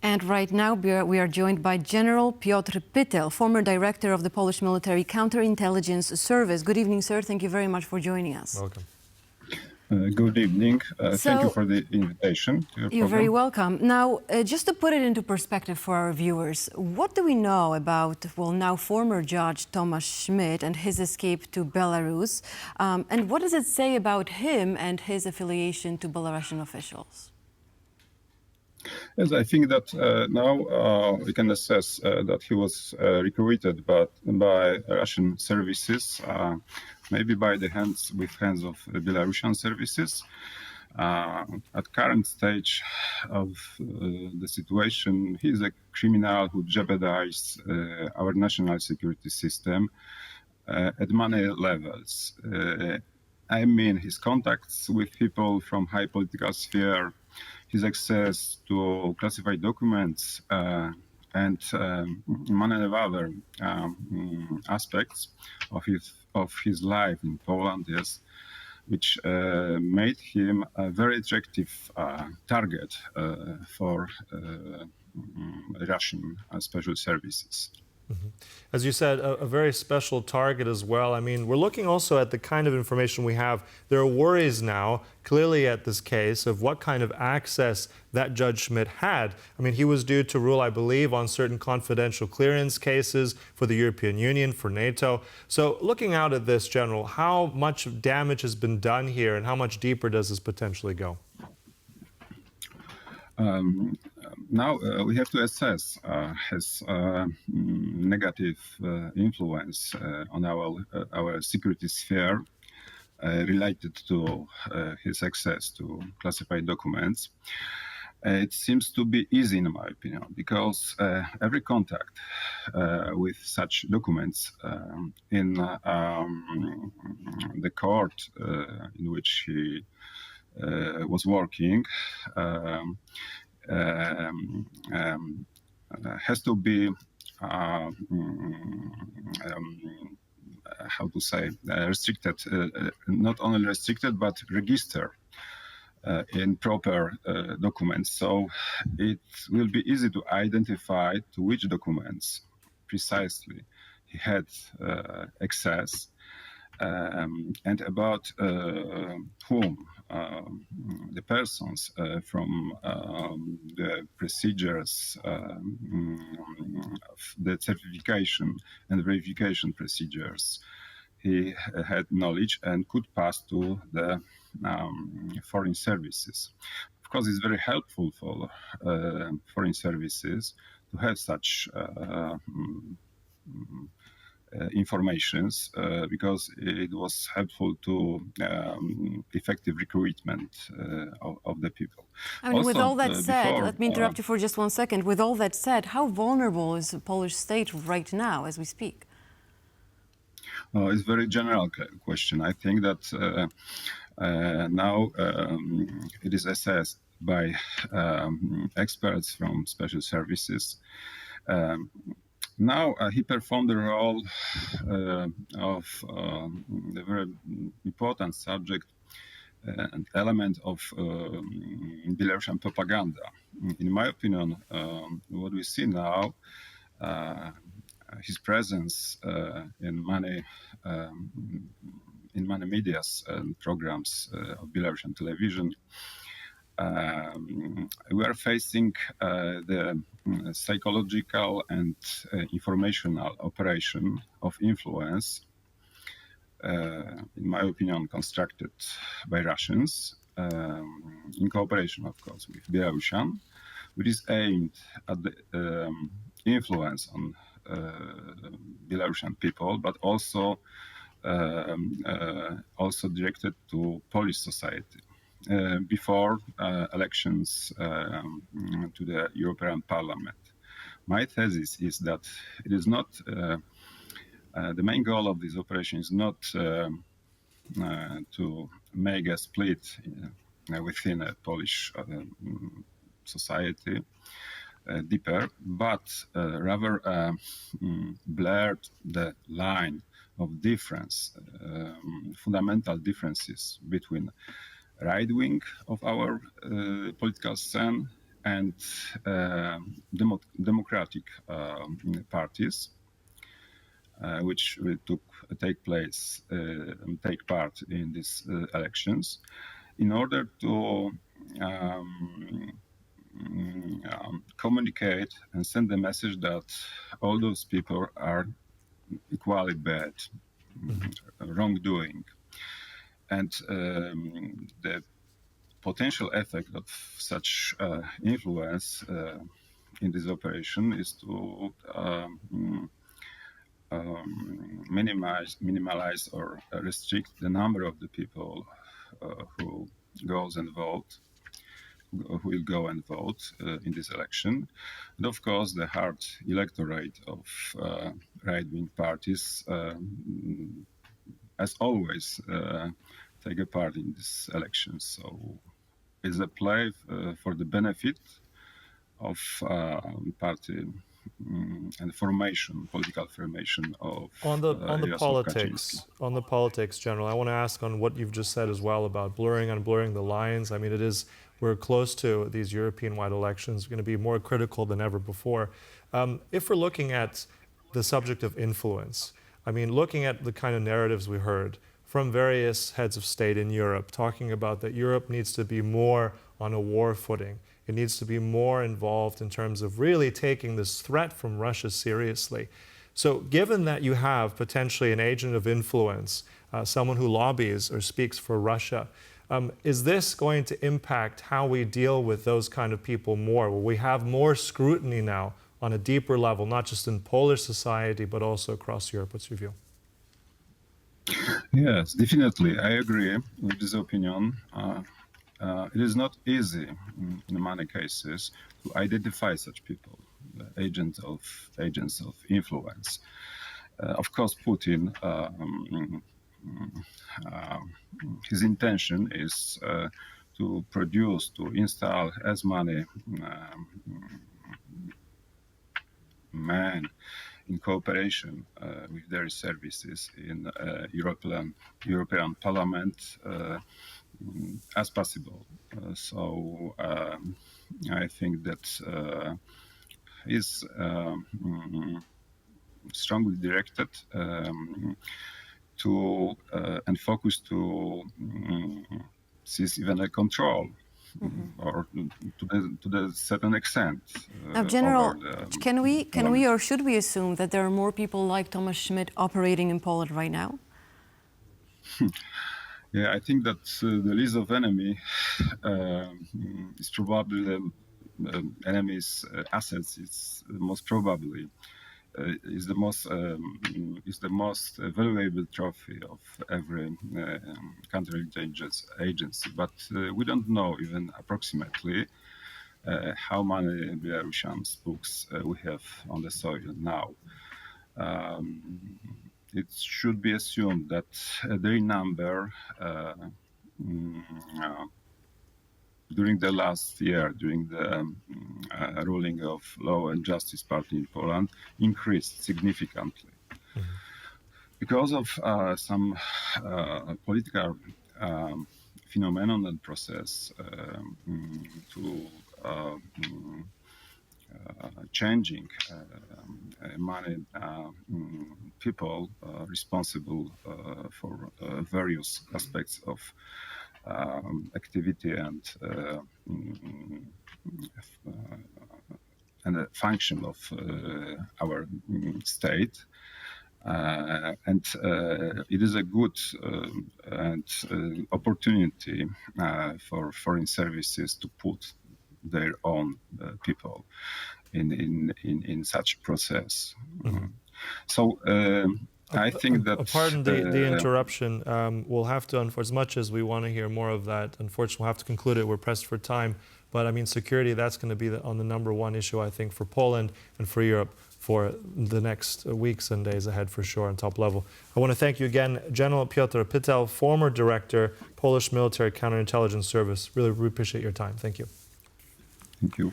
And right now we are joined by General Piotr Pytel, former director of the Polish Military Counterintelligence Service. Good evening, sir. Thank you very much for joining us. Welcome. Good evening. Thank you for the invitation to your You're program. very welcome. Now, just to put it into perspective for our viewers, what do we know about, well, now former Judge Tomasz Szmydt and his escape to Belarus? And what does it say about him and his affiliation to Belarusian officials? Yes, I think that now we can assess that he was recruited by Russian services, maybe by the hands of Belarusian services. At current stage of the situation, he is a criminal who jeopardized our national security system at many levels. I mean, his contacts with people from high political sphere, his access to classified documents, and many other aspects of his life in Poland, yes, which made him a very attractive target for Russian special services. Mm-hmm. As you said, a very special target as well. I mean, we're looking also at the kind of information we have. There are worries now, clearly at this case, of what kind of access that Judge Schmidt had. I mean, he was due to rule, I believe, on certain confidential clearance cases for the European Union, for NATO. So looking out at this, General, how much damage has been done here and how much deeper does this potentially go? Now we have to assess his negative influence on our security sphere related to his access to classified documents. It seems to be easy, in my opinion, because every contact with such documents in the court in which he was working has to be how to say restricted, not only restricted but registered in proper documents. So it will be easy to identify to which documents precisely he had access and about whom the persons from the procedures, the certification and verification procedures, he had knowledge and could pass to the foreign services. Of course, it's very helpful for foreign services to have such informations because it was helpful to effective recruitment of the people. I mean, also, with all that said, let me interrupt you you for just 1 second. With all that said, how vulnerable is the Polish state right now as we speak? It's a very general question. I think that now it is assessed by experts from special services. Now he performed the role of a very important subject and element of Belarusian propaganda. In my opinion, what we see now, his presence in many medias and programs of Belarusian television. We are facing the psychological and informational operation of influence, in my opinion, constructed by Russians, in cooperation, of course, with Belarusian, which is aimed at the influence on Belarusian people, but also directed to Polish society. Before elections to the European Parliament. My thesis is that it is not the main goal of this operation is not to make a split within a Polish society deeper, but rather blurred the line of difference, fundamental differences between right wing of our political scene and democratic parties, which will take part in these elections, in order to communicate and send the message that all those people are equally bad, wrongdoing. And the potential effect of such influence in this operation is to minimize or restrict the number of the people who will go and vote in this election. And of course, the hard electorate of right-wing parties, as always, take a part in this election. So it's a play for the benefit of party and political formation of on the politics, General, I want to ask on what you've just said as well about blurring the lines. I mean, we're close to these European-wide elections, going to be more critical than ever before. If we're looking at the subject of influence, I mean, looking at the kind of narratives we heard from various heads of state in Europe, talking about that Europe needs to be more on a war footing. It needs to be more involved in terms of really taking this threat from Russia seriously. So given that you have potentially an agent of influence, someone who lobbies or speaks for Russia, is this going to impact how we deal with those kind of people more? Will we have more scrutiny now on a deeper level, not just in Polish society, but also across Europe? What's your view? Yes, definitely. I agree with this opinion. It is not easy in many cases to identify such people, agents of influence. Of course, Putin, his intention is to install as many men in cooperation with their services in European Parliament as possible. So I think that is strongly directed to and focused to seize even a control, or to the certain extent. Now, General, can we or should we assume that there are more people like Tomasz Szmydt operating in Poland right now? Yeah, I think that the list of enemy is probably the enemy's assets. It's most probably is the most valuable trophy of every counterintelligence agency. But we don't know even approximately how many Belarusian spooks we have on the soil now. It should be assumed that their number during the last year, during the ruling of Law and Justice Party in Poland, increased significantly. Because of some political phenomenon and process to changing many people responsible for various aspects of activity and the function of our state. And it is a good opportunity for foreign services to put their own people in such process. So I think that... Pardon the interruption. We'll have to, for as much as we want to hear more of that, unfortunately we'll have to conclude it. We're pressed for time. But I mean, security, that's going to be on the #1 issue, I think, for Poland and for Europe for the next weeks and days ahead, for sure, on top level. I want to thank you again, General Piotr Pytel, former director, Polish Military Counterintelligence Service. Really appreciate your time. Thank you. Thank you.